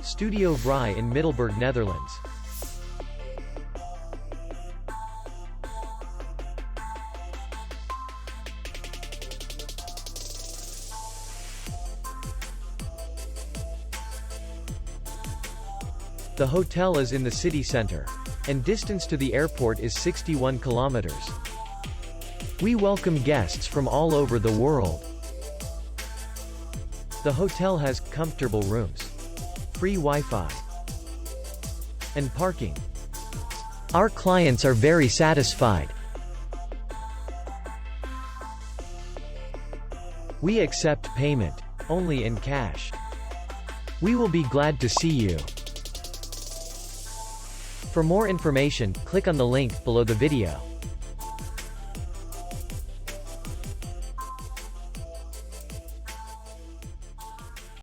Studio Vrij in Middelburg, Netherlands. The hotel is in the city center, and distance to the airport is 61 kilometers. We welcome guests from all over the world. The hotel has comfortable rooms, free Wi-Fi, and parking. Our clients are very satisfied. We accept payment only in cash. We will be glad to see you. For more information, click on the link below the video.